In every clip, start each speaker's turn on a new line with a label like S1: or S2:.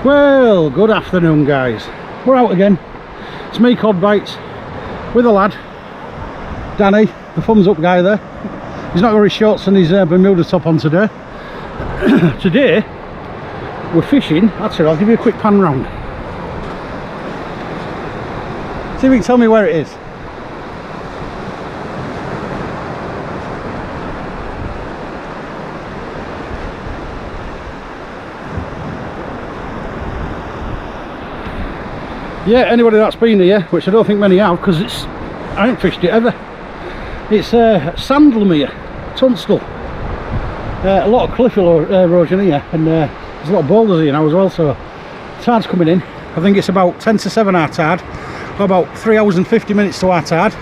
S1: Well, good afternoon guys. We're out again. It's me, Cod Bites, with a lad, Danny, the thumbs up guy there. He's not got his shorts and his Bermuda top on today. Today, we're fishing. That's it, I'll give you a quick pan round. See if you can tell me where it is. Yeah, anybody that's been here, which I don't think many have, because I ain't fished it ever. It's Sandlemere, Tunstall. A lot of cliff erosion here, and there's a lot of boulders here now as well, so tide's coming in. I think it's about 10 to 7 our tide, about 3 hours and 50 minutes to our tide.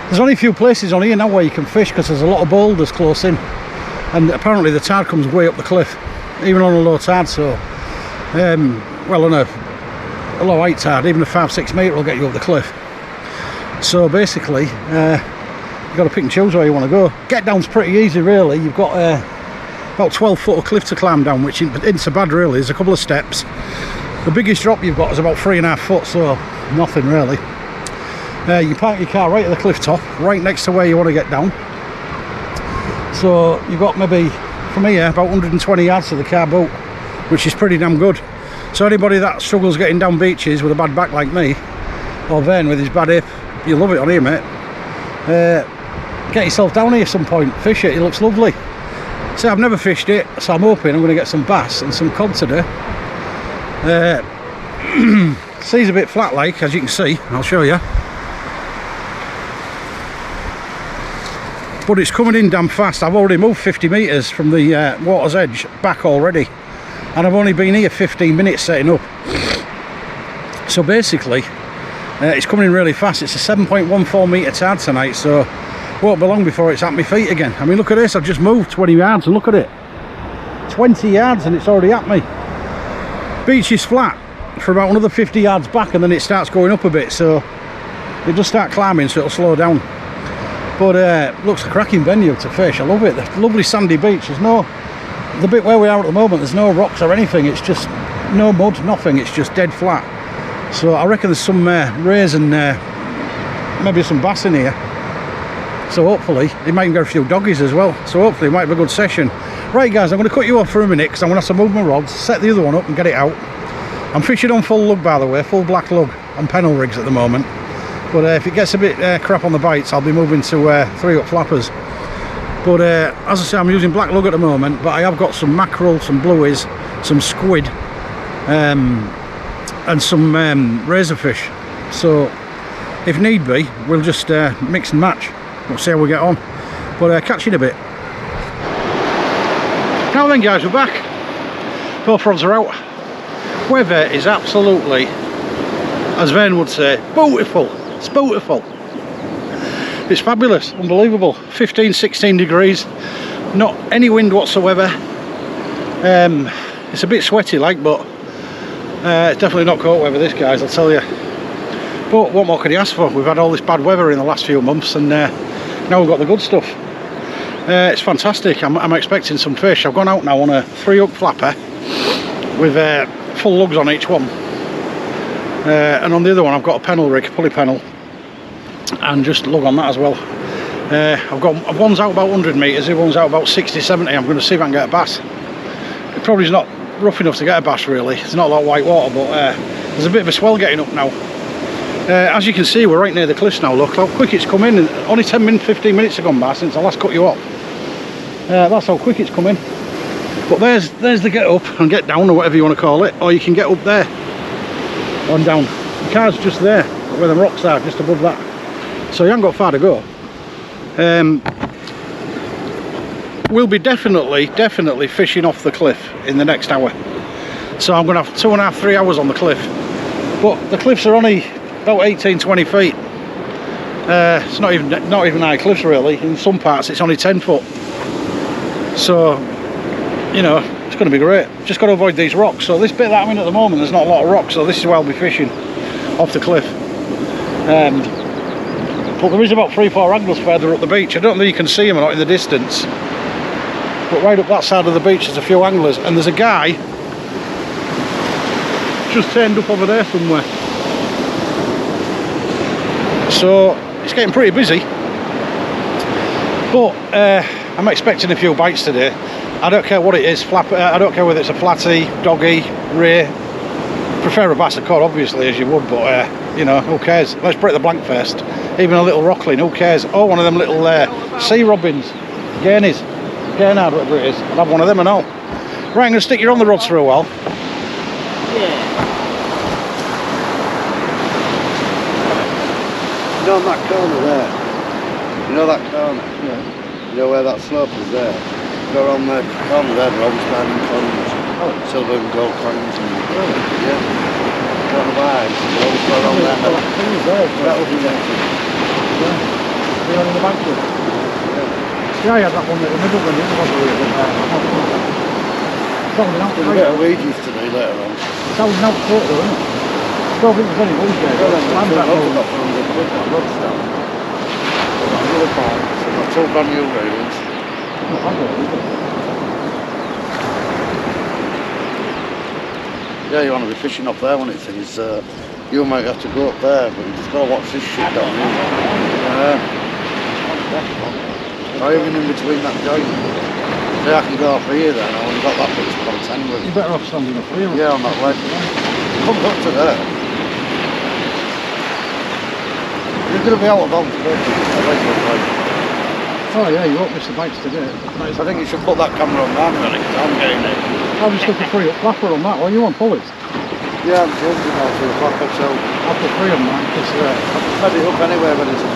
S1: There's only a few places on here now where you can fish because there's a lot of boulders close in, and apparently the tide comes way up the cliff, even on a low tide, so well, on a low height tide, even a 5-6 metre will get you up the cliff. So basically you've got to pick and choose where you want to go. Get down's pretty easy really. You've got about 12 foot of cliff to climb down, which isn't so bad really. There's a couple of steps. The biggest drop you've got is about 3.5 foot, so nothing really. You park your car right at the cliff top, right next to where you want to get down. So you've got maybe from here about 120 yards to the car boat, which is pretty damn good. So anybody that struggles getting down beaches with a bad back like me, or Vane with his bad hip, you love it on here, mate. Get yourself down here some point, fish it, it looks lovely. So I've never fished it, so I'm hoping I'm going to get some bass and some cod today. Sea's a bit flat like, as you can see, I'll show you. But it's coming in damn fast. I've already moved 50 metres from the water's edge back already. And I've only been here 15 minutes setting up. So basically it's coming in really fast. It's a 7.14 metre tide tonight, so won't be long before it's at my feet again. I mean, look at this, I've just moved 20 yards and look at it, 20 yards and it's already at me. Beach is flat for about another 50 yards back, and then it starts going up a bit, so it does start climbing, so it'll slow down. But looks a cracking venue to fish. I love it. The lovely sandy beach. There's no, the bit where we are at the moment, there's no rocks or anything, it's just no mud, nothing, it's just dead flat. So I reckon there's some rays and maybe some bass in here, so hopefully it might even get a few doggies as well, so hopefully it might be a good session. Right guys, I'm going to cut you off for a minute because I'm going to have to move my rods, set the other one up and get it out. I'm fishing on full lug, by the way, full black lug on pennel rigs at the moment, but if it gets a bit crap on the bites, I'll be moving to 3-up flappers. But as I say, I'm using black lug at the moment, but I have got some mackerel, some blueies, some squid, and some razorfish. So if need be, we'll just mix and match. We'll see how we get on. But catch you in a bit. Now then guys, we're back. Both rods are out. Weather is absolutely, as Vane would say, beautiful. It's beautiful. It's fabulous, unbelievable. 15-16 degrees, not any wind whatsoever. It's a bit sweaty like, but it's definitely not cold weather this guys, I'll tell you. But what more could you ask for? We've had all this bad weather in the last few months, and now we've got the good stuff. It's fantastic. I'm expecting some fish. I've gone out now on a 3-up flapper with full lugs on each one, and on the other one I've got a pennel rig, pulley pennel, and just lug on that as well. I've got one's out about 100 metres, the other one's out about 60-70. I'm going to see if I can get a bass. It probably is not rough enough to get a bass really, it's not a lot of white water, but there's a bit of a swell getting up now. As you can see, we're right near the cliffs now. Look how quick it's come in. Only 15 minutes have gone by since I last cut you off. That's how quick it's come in. But there's the get up and get down, or whatever you want to call it, or you can get up there and down. The car's just there where the rocks are, just above that, so you haven't got far to go. We'll be definitely fishing off the cliff in the next hour, so I'm going to have 2.5-3 hours on the cliff. But the cliffs are only about 18-20 feet. It's not even high cliffs really. In some parts it's only 10 foot, so you know, it's going to be great. Just got to avoid these rocks. So this bit that I'm in at the moment, there's not a lot of rocks, so this is where I'll be fishing, off the cliff. But there is about 3-4 anglers further up the beach. I don't know if you can see them or not in the distance, but right up that side of the beach there's a few anglers, and there's a guy just turned up over there somewhere. So it's getting pretty busy, but I'm expecting a few bites today. I don't care what it is, I don't care whether it's a flatty, doggy, ray. Prefer a bass of cod, obviously, as you would, but you know, who cares? Let's break the blank first. Even a little rockling, who cares? Oh, one of them little sea robins, Gainies, Gainard, whatever it is. I'll have one of them and all. Right, I'm going to stick you on the rods for a while.
S2: Yeah.
S3: You know that corner there? You know that corner?
S1: Yeah.
S3: You know where that slope is there? Go around the corner there, they're always finding coins.
S1: Oh.
S3: Silver and gold coins and
S1: Really?
S3: yeah. Don't know why, they always go around there. That will be next.
S1: Yeah. The one in the bank here? Yeah, I had that one at the middle one, the other one really. Sounding out
S3: There's a bit of wages today later on.
S1: Sounding out short though, isn't it? I don't think there's any wood there.
S3: Well, then,
S1: Land that
S3: I've
S1: road.
S3: got that rod stand. Another part, so I've got two brand new railings.
S1: Not bad though, is it?
S3: Yeah, you want to be fishing up there when it things. You might have to go up there, but you just got to watch this shit down here. Or even in between that joint. See, I can go off here then, I've only got that bit to contend with.
S1: You're better off standing up here.
S3: Yeah, on that leg. Come up to there. You're going to be out of bounds today.
S1: Oh yeah, you won't miss the bites today.
S3: I think you should put that camera on that minute, because I'm getting it.
S1: I'm just looking for your flapper on that one. You want pulleys?
S3: Yeah, I'm changing now to a flapper, so
S1: I'll put 3 on that because
S3: I've fed it up anyway when it's on.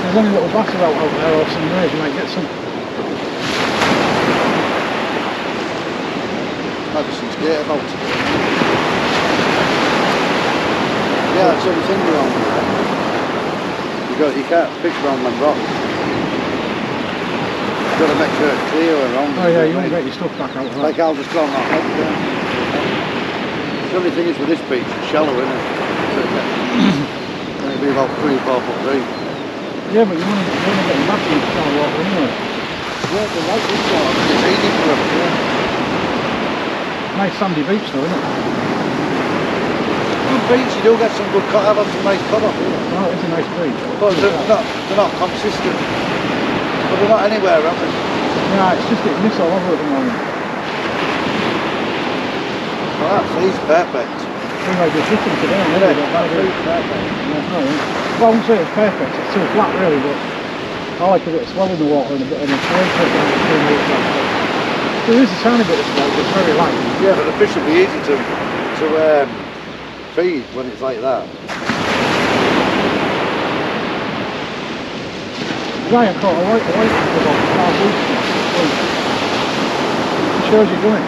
S1: there's only little bass out there or some rays, you might get some.
S3: Maybe some skate about today. Yeah, it's something around there. You can't fish around them rocks. You've got to make sure it's clear around.
S1: Oh yeah, you won't get your stuff back out. Right?
S3: Like I'll just go on that head there. The only thing is with this beach, it's shallow, isn't it? So it'll be about 3 or 4 foot deep.
S1: Yeah, but you want to get your back in the shallow water anyway.
S3: Yeah, the light is on. It's easy for them.
S1: Nice sandy beach though, isn't it?
S3: Good beach, you do get some good cut. I've had some nice cut off here.
S1: Oh, it's a nice beach.
S3: But they're not consistent. But they're not anywhere, are they?
S1: Yeah, it's just getting missed all over at the moment.
S3: Well, that sea's perfect.
S1: I think I'd be fishing today,
S3: Isn't
S1: really,
S3: it?
S1: but
S3: That
S1: that'd be-
S3: sea's perfect.
S1: Yeah, no, yeah. Well, I wouldn't say it's perfect, it's too flat really, but I like a bit of swell in the water and a bit of a swell taking it through the water. There is a tiny bit of swell, but it's very light.
S3: Yeah, but the fish will be easy to feed when it's like that.
S1: Ryan caught a white one for about 5 weeks. It shows you done it.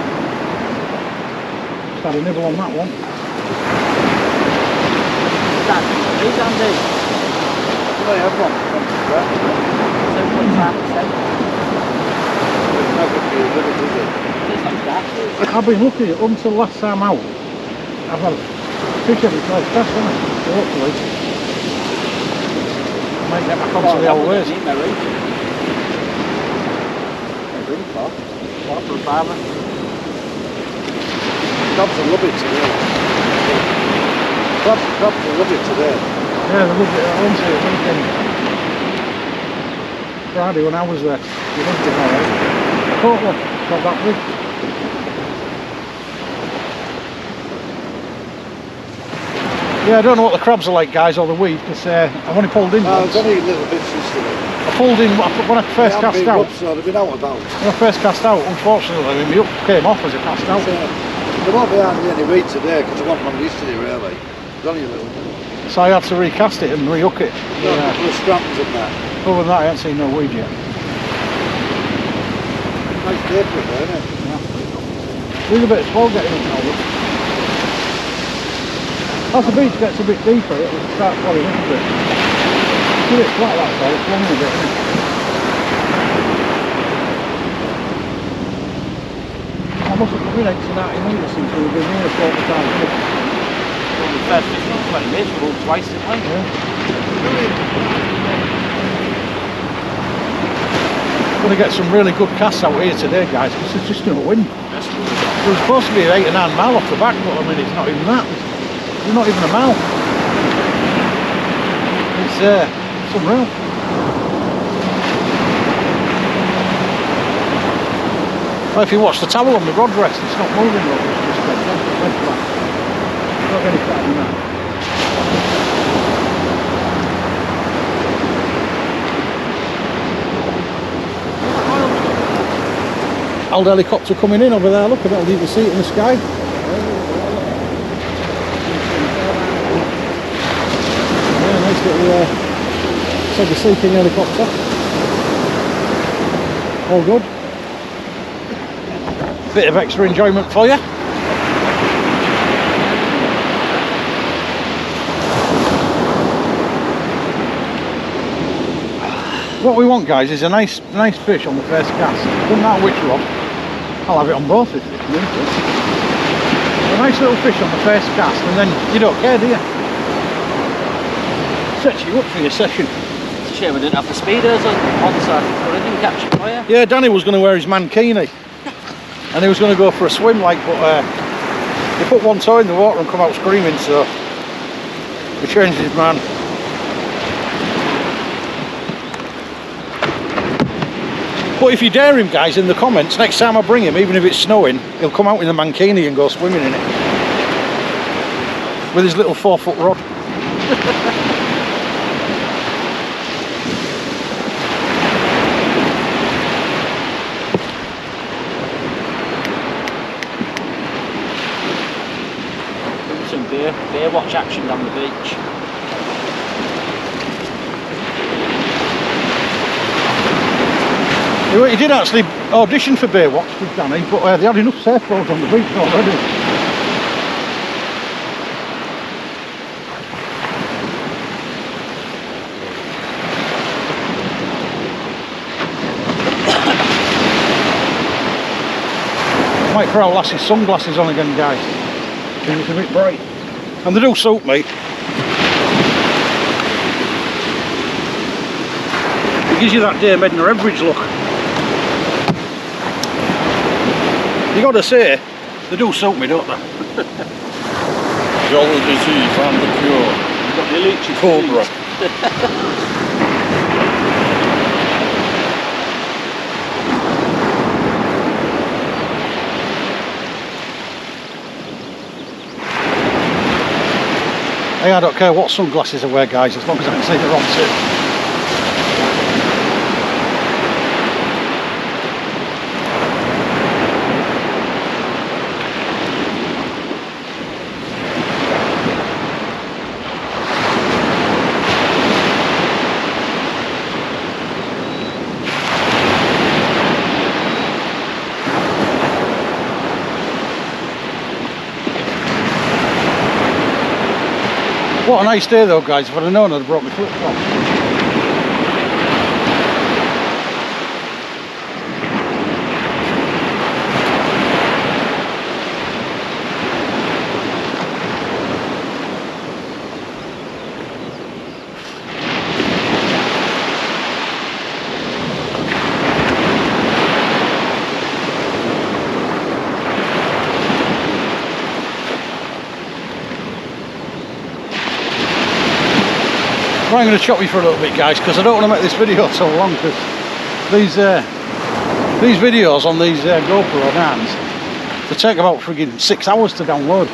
S1: Just had a nibble on that one.
S2: Who's Andy?
S3: Well, you have one.
S2: 7.5%.
S3: It's not good for you, is it?
S2: It's like that.
S1: I've been lucky until last time out. I've had fish every first cast, haven't I? So hopefully I might get back onto the old ways.
S3: Crabs will love it today. Crabs will love it today.
S1: Yeah, they loved it at home at weekend. Friday when I was there, they loved it alright. I caught one, not that big. Yeah, I don't know what the crabs are like, guys, or the weed, because I've only pulled in
S3: No,
S1: once.
S3: it's only little bits yesterday.
S1: I pulled in when I first
S3: They haven't
S1: cast
S3: been
S1: out.
S3: rough, so they've been out about.
S1: When I first cast out, unfortunately, my hook came off as I cast out.
S3: So, there won't be hardly any weed today because there wasn't one yesterday really. There's only a little bit.
S1: So I had to recast it and rehook it.
S3: Got a couple of strands in there.
S1: Other than that, I haven't seen no weed yet.
S3: Nice day for it there, isn't it?
S1: There's a bit of swell getting up now. Look. As the beach gets a bit deeper, it'll start swelling up a bit. It's a bit flat, that's all. It's long a bit, isn't it? I must have come in 80 metres since we've been here 40 times.
S2: Well, the first 15, 20 minutes, we're all twice, didn't we?
S1: Yeah. Going to get some really good casts out here today, guys, because there's just no wind. There was supposed to be 8 or 9 mile off the back, but I mean, it's not even that. There's not even a mouth. It's unreal. Well, if you watch the towel on the rod rest, it's not moving, look, it's just dead flat. Not very flat in that. Old helicopter coming in over there, look at it, you can see it in the sky. Yeah, nice little seeking helicopter. All good. Bit of extra enjoyment for you. What we want, guys, is a nice fish on the first cast. Doesn't matter which rod. I'll have it on both if it's need to. A nice little fish on the first cast, and then you don't care, do you? Sets you up for your session.
S2: It's a shame we didn't have the speeders on side for it, didn't catch it for you.
S1: Yeah, Danny was going to wear his mankini, and he was going to go for a swim, like, but he put one toe in the water and come out screaming, so we changed his man. But if you dare him, guys, in the comments, next time I bring him, even if it's snowing, he'll come out in the mankini and go swimming in it. With his little 4-foot rod.
S2: Some beer watch action down the beach.
S1: He did actually audition for Baywatch with Danny, but they had enough surfboards on the beach already. Might throw Lassie's sunglasses on again, guys, because it's a bit bright. And they do suit me. It gives you that Dame Edna Everidge look. You got to say, they do suit me, don't they?
S3: Jolly busy, found the cure.
S2: You've got the elite
S3: Cobra.
S1: Hey, I don't care what sunglasses I wear, guys, as long as I can see the wrong tip. What a nice day though, guys. If I'd have known, I'd have brought my flip-flops. I'm going to chop you for a little bit, guys, because I don't want to make this video so long, because these videos on these GoPro hands, they take about frigging 6 hours to download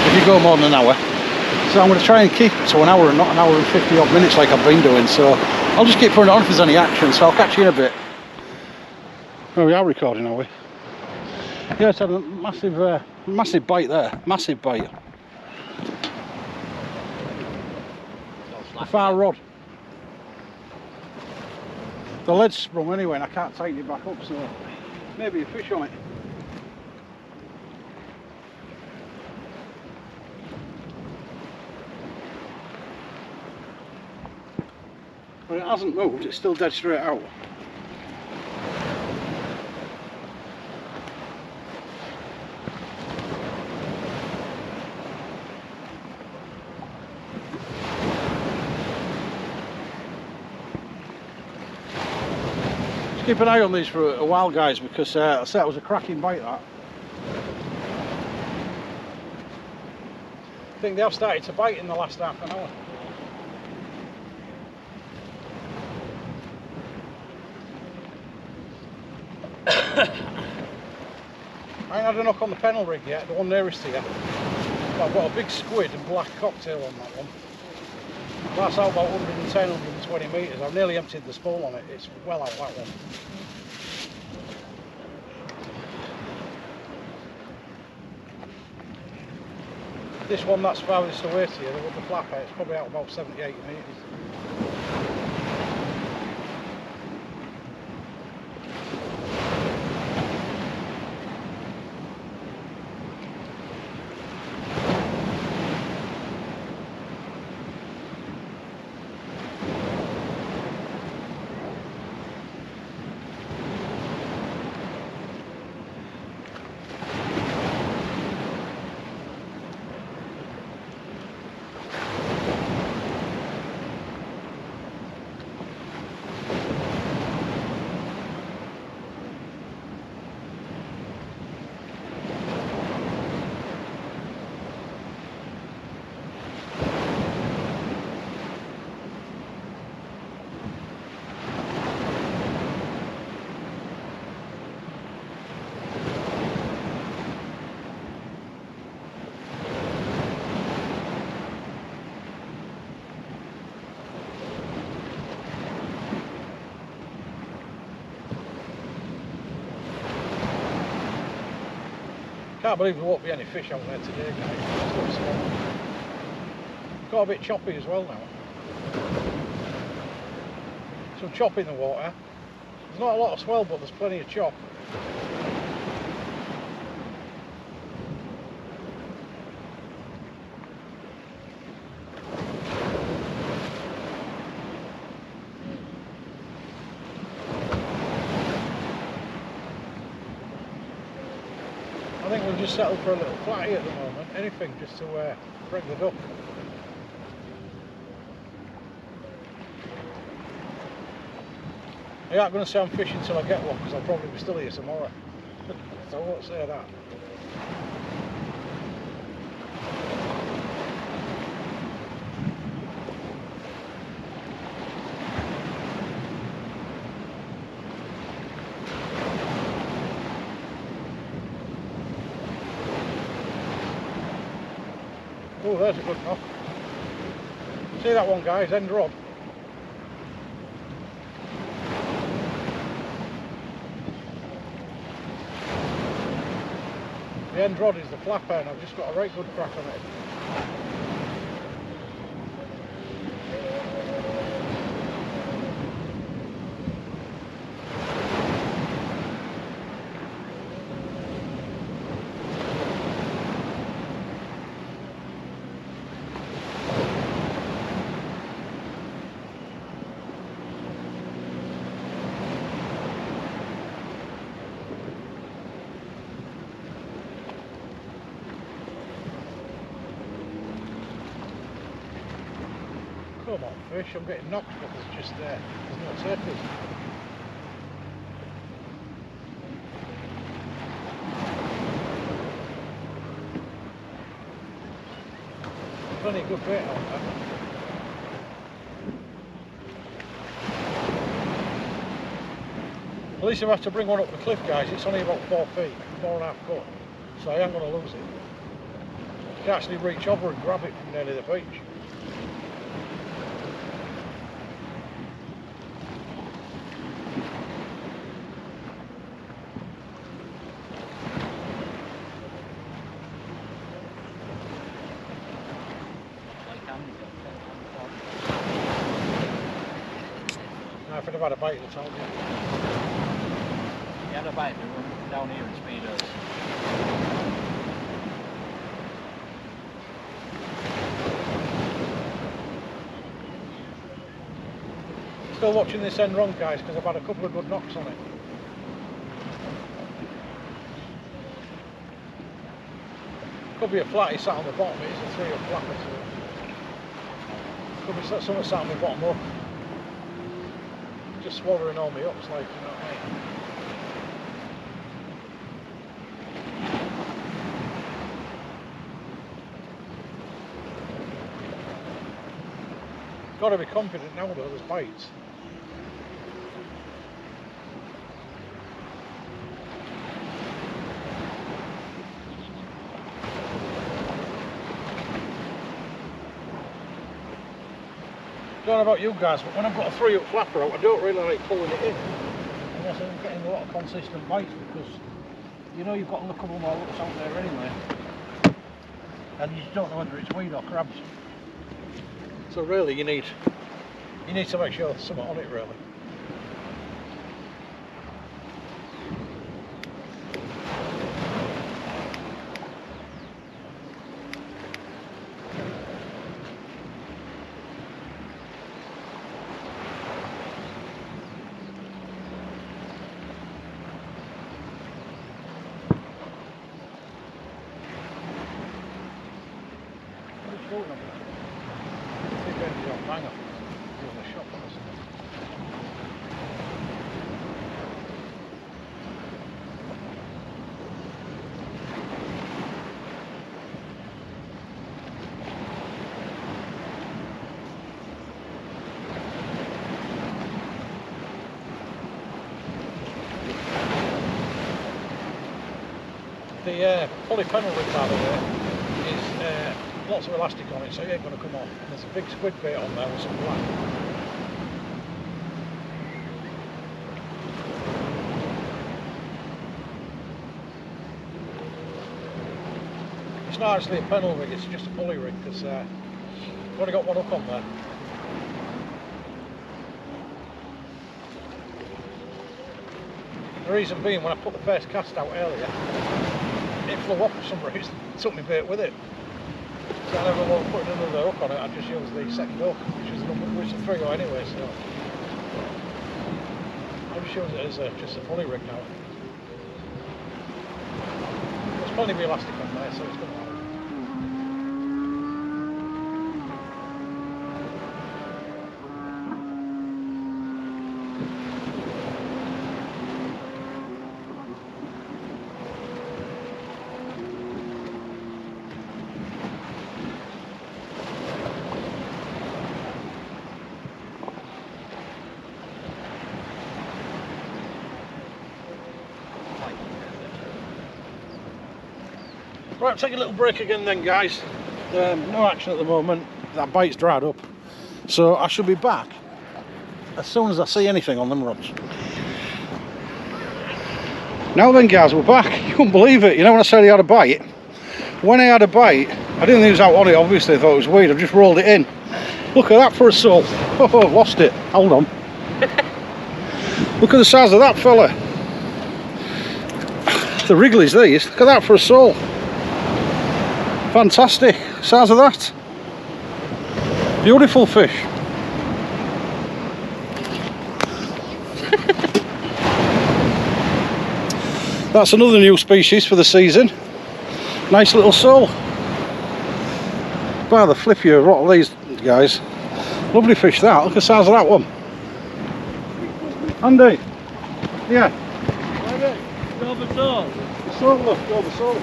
S1: if you go more than an hour. So I'm going to try and keep it to an hour and not an hour and 50 odd minutes like I've been doing. So I'll just keep putting it on if there's any action, so I'll catch you in a bit. Oh, we are recording, are we? Yeah, it's had a massive bite there, massive bite. A far rod. The lead's sprung anyway and I can't tighten it back up, so maybe a fish on it. But it hasn't moved, it's still dead straight out. Keep an eye on these for a while, guys, because I said it was a cracking bite, that. I think they have started to bite in the last half an hour. I ain't had a knock on the pennel rig yet, the one nearest to you. But I've got a big squid and black cocktail on that one. That's out about 110, 120 metres. I've nearly emptied the spool on it. It's well out, that one. This one that's farthest away to you, the flapper, it's probably out about 70, 80 metres. Can't believe there won't be any fish out there today, guys. Got a bit choppy as well now. Some chop in the water. There's not a lot of swell, but there's plenty of chop. I think we'll just settle for a little flatty at the moment, anything just to bring the duck. I ain't going to say I'm fishing till I get one because I'll probably be still here tomorrow. So I won't say that. Oh, there's a good knock. See that one, guys, end rod. The end rod is the flapper and I've just got a right good crack on it. Come on fish, I'm getting knocked but there's just there's no surface. Plenty of good bait on that. At least if I have to bring one up the cliff, guys, it's only about 4 feet, 4.5 foot, so I ain't going to lose it. You can actually reach over and grab it from nearly the beach. Now, if I'd have had a bite, I'd told you.
S2: You had a bite, we run down here and speed us.
S1: Still watching this end run, guys, because I've had a couple of good knocks on it. Could be a flatty sat on the bottom, it's a 3 up flapper. Could be something sat on the bottom up. Just swallowing all my ups, like, you know what I mean? Got to be confident now though, there's bites. Don't know about you guys, but when I've got a 3-hook flapper out, I don't really like pulling it in unless I'm getting a lot of consistent bites, because you know you've got a couple more hooks out there anyway, and you don't know whether it's weed or crabs. So really, you need to make sure there's something on it really. The polyphenol rig, by the way, is lots of elastic on it, so it ain't going to come off. And there's a big squid bait on there with some black. It's not actually a pennel rig, it's just a pulley rig, because I've only got one hook on there. The reason being, when I put the first cast out earlier, it flew off for some reason, took my bait with it. So I never want to put another hook on it, I just used the second hook, which is a 3-0 anyway, so I just use it as just a pulley rig now. There's plenty of elastic on there, so it's good. Right, take a little break again then, guys. No action at the moment, that bite's dried up. So I should be back as soon as I see anything on them rods. Now then guys, we're back. You couldn't believe it, you know when I said he had a bite? When I had a bite, I didn't think it was out on it, obviously I thought it was weed, I've just rolled it in. Look at that for a sole. Oh, I've lost it, hold on. Look at the size of that fella. The Wrigley's these, look at that for a sole. Fantastic, size of that. Beautiful fish. That's another new species for the season. Nice little sole. By the flip you rottle these guys. Lovely fish that, look at the size of that one. Andy. Yeah.
S2: Go for sole.
S1: The sole, look, go the sole.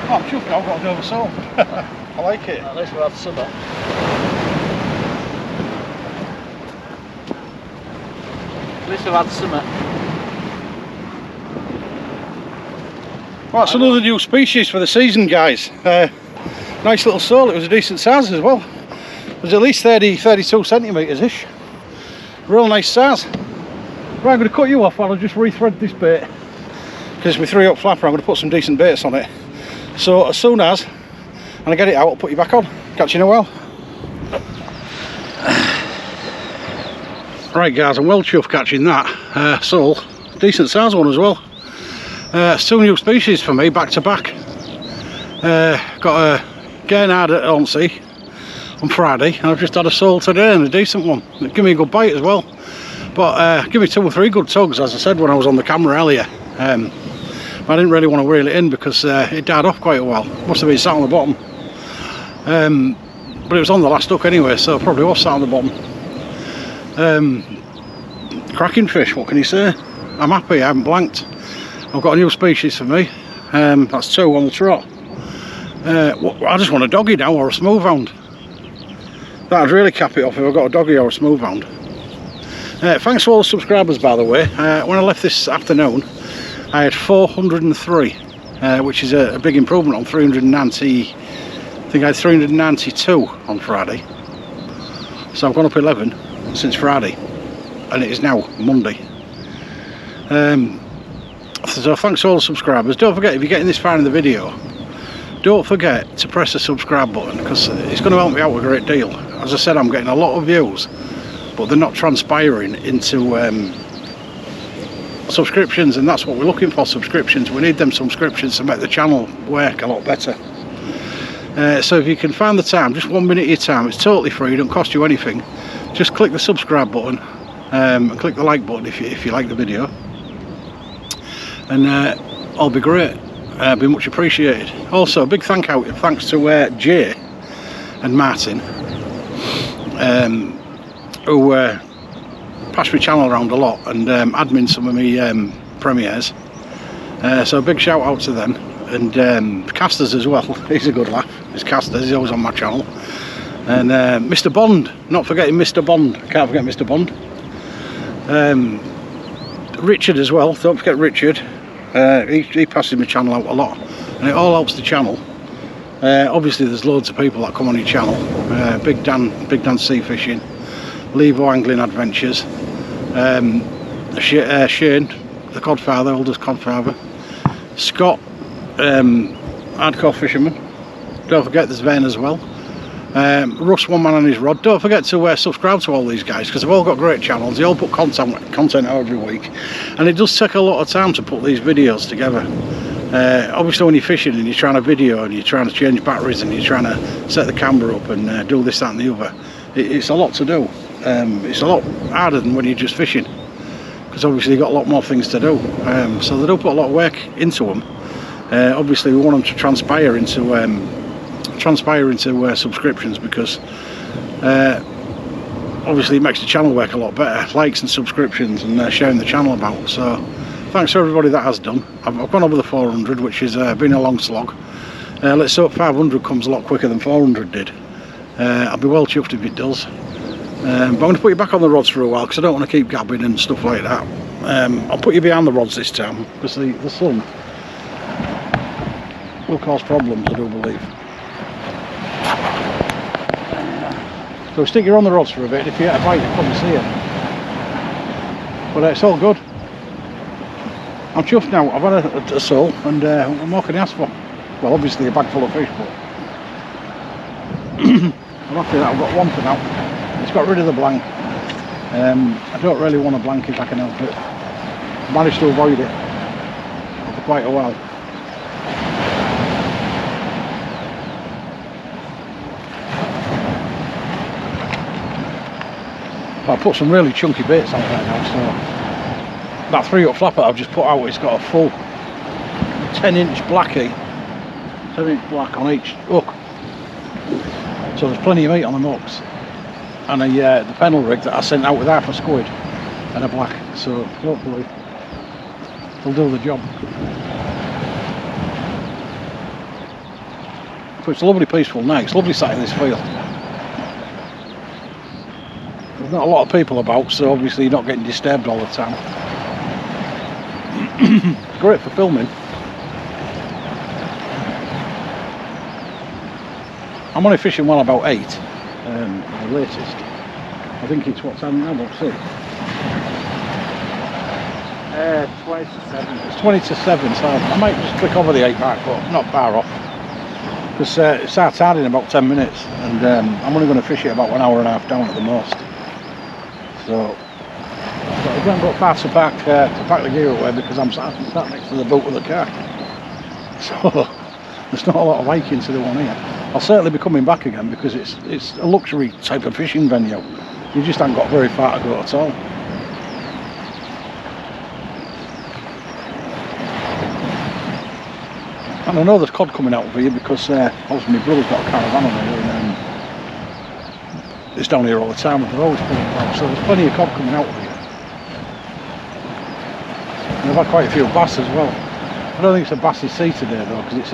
S1: Oh, I'm chuffed, I've got to do a sole. I like it.
S2: At least we'll have summer. At least we've had summer.
S1: Well, that's another new species for the season, guys. Nice little sole, it was a decent size as well. It was at least 32 centimetres ish. Real nice size. Right, I'm going to cut you off while I just rethread this bait. Because with 3-hook flapper, I'm going to put some decent baits on it. So as soon as I get it out, I'll put you back on. Catch you in a while. Right guys, I'm well chuffed catching that sole. decent size one as well. It's 2 new species for me back to back. Got a Gurnard at Hornsey on Friday, and I've just had a sole today, and a decent one. It gave me a good bite as well, but give me 2 or 3 good tugs, as I said when I was on the camera earlier. I didn't really want to reel it in because it died off quite a while. Must have been sat on the bottom, but it was on the last hook anyway, so it probably was sat on the bottom. Cracking fish, what can you say? I'm happy, I haven't blanked. I've got a new species for me. That's 2 on the trot. I just want a doggy now, or a smooth hound. That'd really cap it off if I got a doggy or a smooth hound. Thanks to all the subscribers, by the way. When I left this afternoon, I had 403, which is a big improvement on 390. I think I had 392 on Friday. So I've gone up 11 since Friday, and it is now Monday. So thanks to all the subscribers. Don't forget, if you're getting this far in the video, don't forget to press the subscribe button, because it's going to help me out a great deal. As I said, I'm getting a lot of views, but they're not transpiring into subscriptions, and that's what we're looking for, subscriptions. We need them subscriptions to make the channel work a lot better. So if you can find the time, just 1 minute of your time, it's totally free, it don't cost you anything. Just click the subscribe button and click the like button if you like the video, and I'll be great. Be much appreciated. Also, a big thanks to Jay and Martin, who passed my channel around a lot and admin some of my premieres. So a big shout out to them, and Casters as well. He's a good laugh. He's Casters, he's always on my channel. And Mr. Bond, not forgetting Mr. Bond. Can't forget Mr. Bond. Richard as well. Don't forget Richard. He passes my channel out a lot, and it all helps the channel. Obviously there's loads of people that come on your channel. Big Dan Sea Fishing, Levo Angling Adventures, Shane the Codfather, oldest Codfather, Scott, Hardcore Fisherman. Don't forget there's Vane as well. Russ, One Man on His Rod. Don't forget to subscribe to all these guys, because they've all got great channels. They all put content out every week, and it does take a lot of time to put these videos together. Obviously when you're fishing and you're trying to video and you're trying to change batteries and you're trying to set the camera up and do this, that and the other, it's a lot to do. It's a lot harder than when you're just fishing, because obviously you've got a lot more things to do. So they do put a lot of work into them. Obviously we want them to transpire into subscriptions, because obviously it makes the channel work a lot better. Likes and subscriptions and sharing the channel about. So thanks to everybody that has done. I've gone over the 400, which has been a long slog. Let's hope 500 comes a lot quicker than 400 did. I'll be well chuffed if it does. But I'm going to put you back on the rods for a while, because I don't want to keep gabbing and stuff like that. I'll put you behind the rods this time, because the sun will cause problems, I do believe. So stick your on the rods for a bit. If you get a bite, you'll probably see it. But it's all good. I'm chuffed now. I've had a sole, and what can I ask for? Well, obviously a bag full of fish, but I'm happy that I've got one for now. It's got rid of the blank. I don't really want a blank if I can help it. I managed to avoid it for quite a while. But I put some really chunky baits out there now, so that 3-up flapper I've just put out, it's got a full 10-inch blackie, 10-inch black on each hook, so there's plenty of meat on the hooks, and the pennel rig that I sent out with half a squid and a black, so hopefully it'll do the job. So it's a lovely peaceful night. It's lovely sat in this field. There's not a lot of people about, so obviously you're not getting disturbed all the time. It's great for filming. I'm only fishing well about 8, the latest. I think it's what time now, about 6.
S2: 20 to 7.
S1: It's 20 to 7, so I might just click over the 8 mark, but not far off. Because it starts hard in about 10 minutes, and I'm only going to fish it about 1.5 hours down at the most. So I've got a haven't got far to park the gear away because I'm sat next to the boot of the car. So there's not a lot of hiking to do on here. I'll certainly be coming back again because it's a luxury type of fishing venue. You just haven't got very far to go at all. And I know there's cod coming out of here because obviously my brother's got a caravan on here and it's down here all the time and they're always pulling it out. So there's plenty of cod coming out of here. And I've had quite a few bass as well. I don't think it's a bassy sea today though because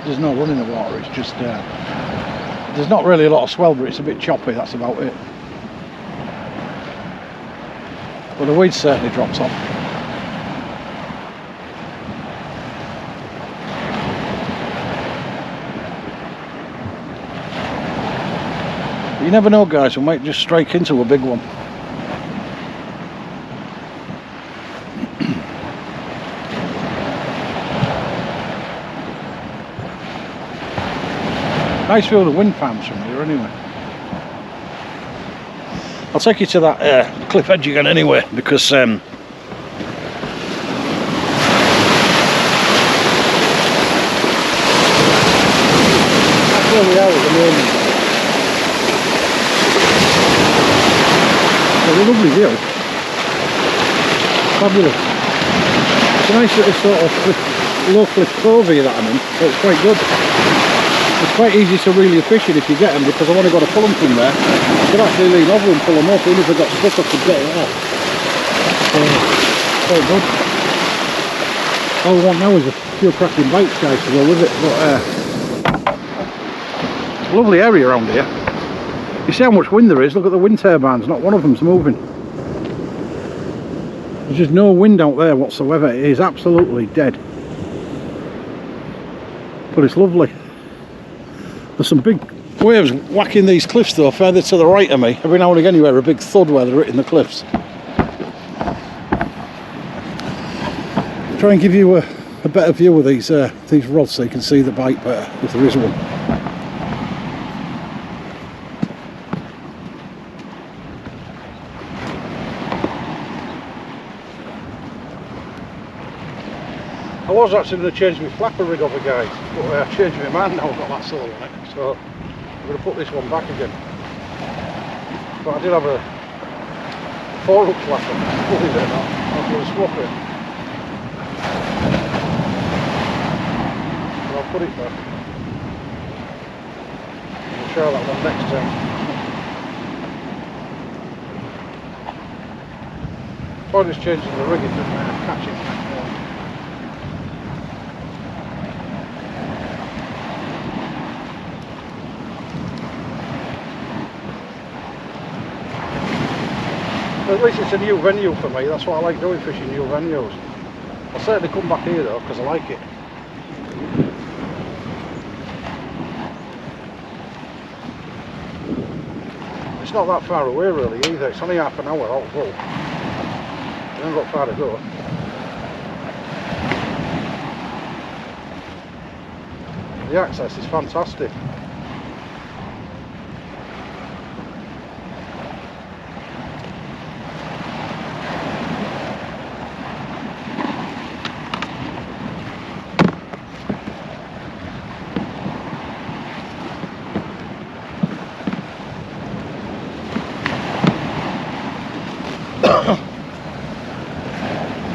S1: there's no run in the water. It's just there's not really a lot of swell, but it's a bit choppy. That's about it. But the weeds certainly dropped off. You never know, guys, we might just strike into a big one. Nice view of the wind farms from here anyway. I'll take you to that cliff edge again anyway because that's where we are at the moment. It's a lovely view. Fabulous. It's a nice little sort of low cliff cove here that I'm in, so it's quite good. It's quite easy to reel your fish in if you get them because I've only got to pull them from there. I could actually lean over and pull them up, even if I got stuck I could get it off. So, quite good. All we want now is a few cracking bites, guys, to go with it. But it's a lovely area around here. You see how much wind there is? Look at the wind turbines, not one of them's moving. There's just no wind out there whatsoever. It is absolutely dead. But it's lovely. There's some big waves whacking these cliffs though, further to the right of me. Every now and again you hear a big thud where they're hitting the cliffs. Try and give you a better view of these rods so you can see the bite better, if there is one. I was actually going to change my flapper rig over, guys, but I've changed my mind now. I've got that sole on it, so I'm going to put this one back again. But I did have a 4-hook flapper, believe it or not. I was going to swap it. So I'll put it back. We'll try that one next time. Point is changing the rig, it doesn't catch it. At least it's a new venue for me, that's what I like doing, fishing new venues. I'll certainly come back here though, because I like it. It's not that far away really either, it's only half an hour out full. I haven't got far to go. The access is fantastic.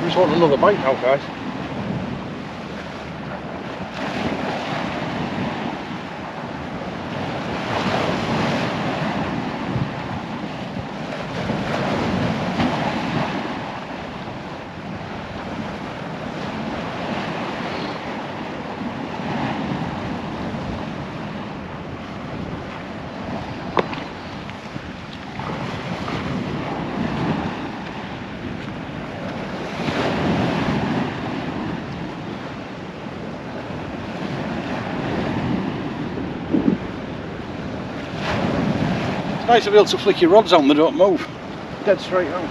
S1: Just want another bite now, guys. Nice to be able to flick your rods on, they don't move. Dead straight on.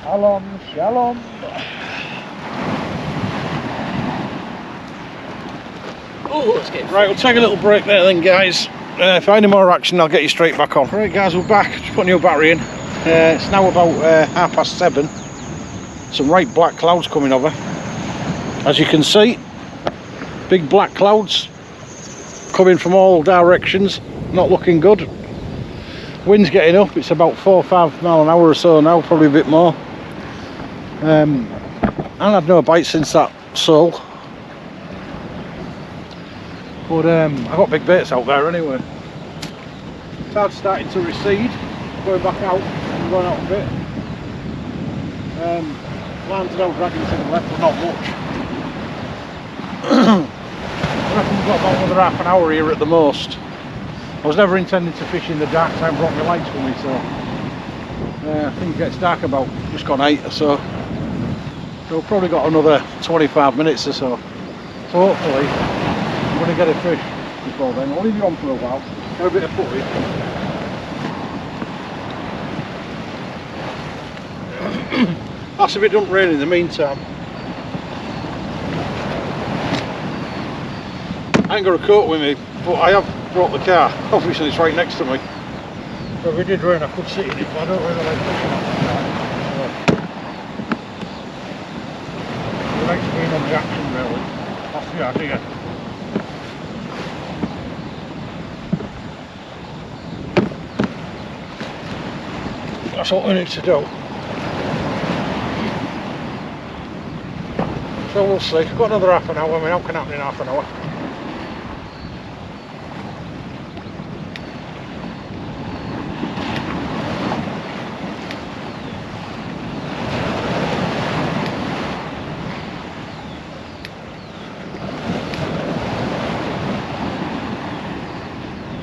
S1: Shalom, shalom.
S2: Oh, let's get
S1: Right, we'll take a little break there then, guys. If I have any more action, I'll get you straight back on. Right, guys, we're back. Just put a new battery in. It's now about 7:30. Some right black clouds coming over. As you can see, big black clouds coming from all directions. Not looking good. Wind's getting up. It's about 4 or 5 mile an hour or so now, probably a bit more. I had no bite since that sole. But I got big baits out there anyway. Tide's starting to recede, going back out and going out a bit. Lines are now dragging to the left, but not much. I reckon we've got about another half an hour here at the most. I was never intending to fish in the dark, so I brought my lights with me, so I think it gets dark about just gone 8 or so. So we've probably got another 25 minutes or so. So hopefully I'm going to get a fish before then. I'll leave you on for a while, have a bit of footage. That's if it doesn't rain in the meantime. I ain't got a coat with me, but I have brought the car. Obviously it's right next to me. So if it did rain I could sit in it, but I don't really like fishing on the car. So, I like to be on the action really. That's the idea. That's what we need to do. So we'll see. We've got another half an hour. I mean, how can happen in half an hour?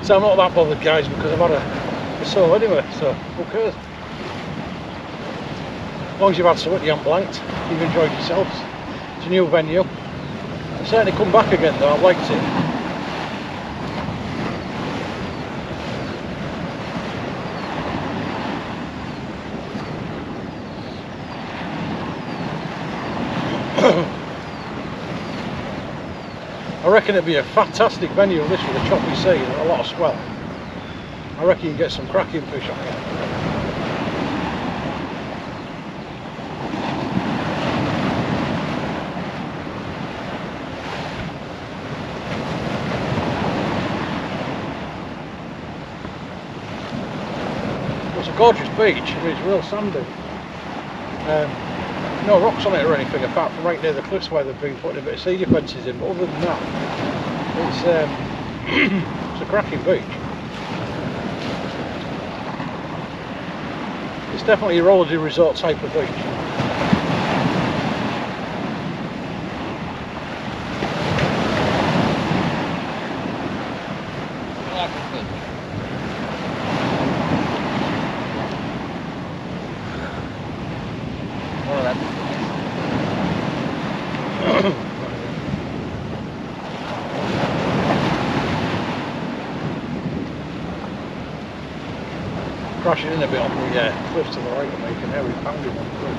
S1: So I'm not that bothered, guys, because I've had a sole anyway, so who cares? As long as you've had something, you haven't blanked, you've enjoyed yourselves. It's a new venue. I'll certainly come back again though, I've liked it. I reckon it'd be a fantastic venue this with a choppy sea and a lot of swell. I reckon you can get some cracking fish on here. It's a gorgeous beach, I mean, it's real sandy. No rocks on it or anything apart from right near the cliffs where they've been putting a bit of sea defences in, but other than that it's, it's a cracking beach. It's definitely a holiday resort type of beach. Crashing in a bit on the cliffs to the right of me, you can hear it pounding on the cliff.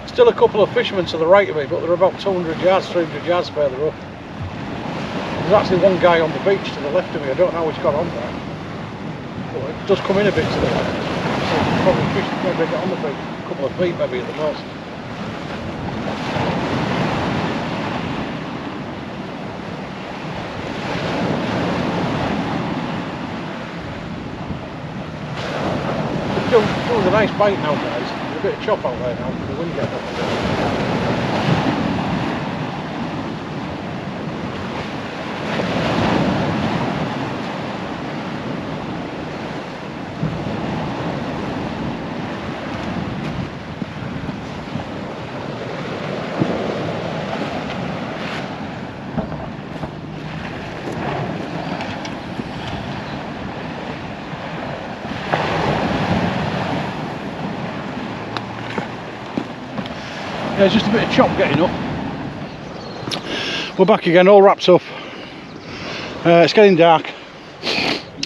S1: Still a couple of fishermen to the right of me, but they're about 200 yards, 300 yards further up. There's actually one guy on the beach to the left of me, I don't know how he's got on there. But it does come in a bit to the left. So probably fish maybe get on the beach, a couple of feet maybe at the most. Doing a nice bite now, guys. There's a bit of chop out there now, the wind getting up a bit. Yeah, it's just a bit of chop getting up. We're back again, all wrapped up. It's getting dark.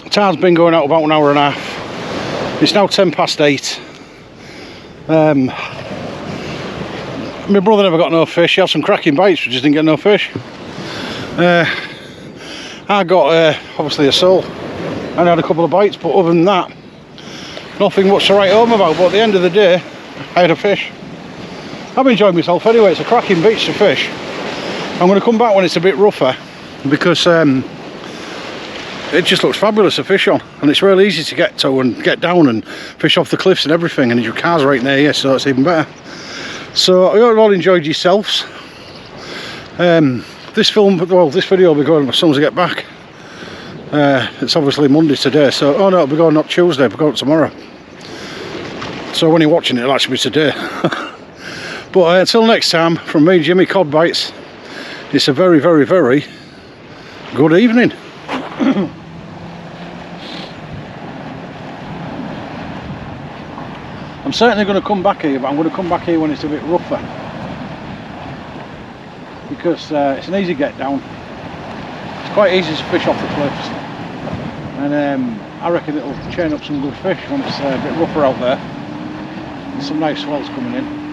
S1: Time's been going out about an hour and a half. It's now 8:10. My brother never got no fish. He had some cracking bites, we just didn't get no fish. I got obviously a sole and I had a couple of bites, but other than that, nothing much to write home about. But at the end of the day, I had a fish. I've enjoyed myself anyway. It's a cracking beach to fish. I'm going to come back when it's a bit rougher because it just looks fabulous to fish on, and it's really easy to get to and get down and fish off the cliffs and everything, and your car's right near you, so it's even better. So I hope you all enjoyed yourselves. This video will be going as soon as I get back. It's obviously Monday today, so oh no, it'll be going not Tuesday, it'll be going tomorrow. So when you're watching it, it'll actually be today. But until next time, from me, Jimmy Cod Bites, it's a very, very, very good evening. I'm certainly going to come back here, but I'm going to come back here when it's a bit rougher, because it's an easy get down. It's quite easy to fish off the cliffs, and I reckon it'll chain up some good fish when it's a bit rougher out there. There's some nice swells coming in.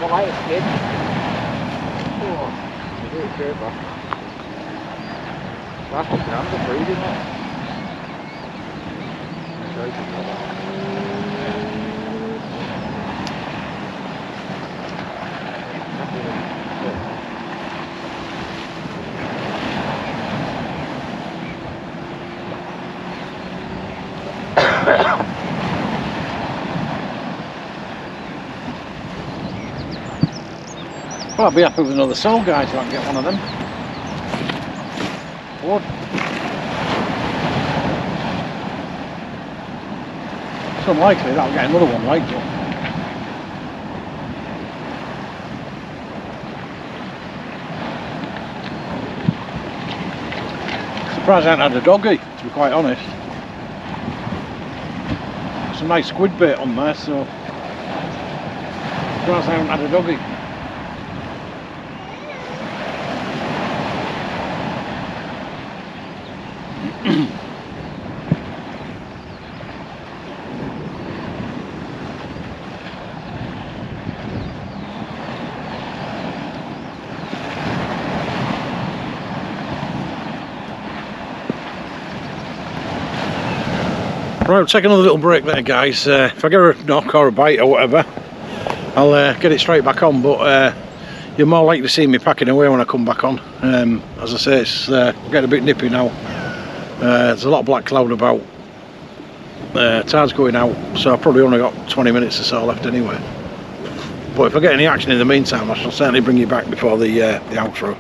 S2: Well, I escaped. Oh, you do it great, man. That's the grand of breeding, man. Sorry to know that.
S1: Well, I'll be happy with another sole, guys, if I can get one of them. Would. It's unlikely that I'll get another one like that. Surprised I haven't had a doggy, to be quite honest. Some nice squid bait on there, so surprised I haven't had a doggy. Right, we'll take another little break there, guys. If I get a knock or a bite or whatever, I'll get it straight back on, but you're more likely to see me packing away when I come back on. As I say, it's getting a bit nippy now. There's a lot of black cloud about. Tide's going out, so I've probably only got 20 minutes or so left anyway. But if I get any action in the meantime, I shall certainly bring you back before the outro.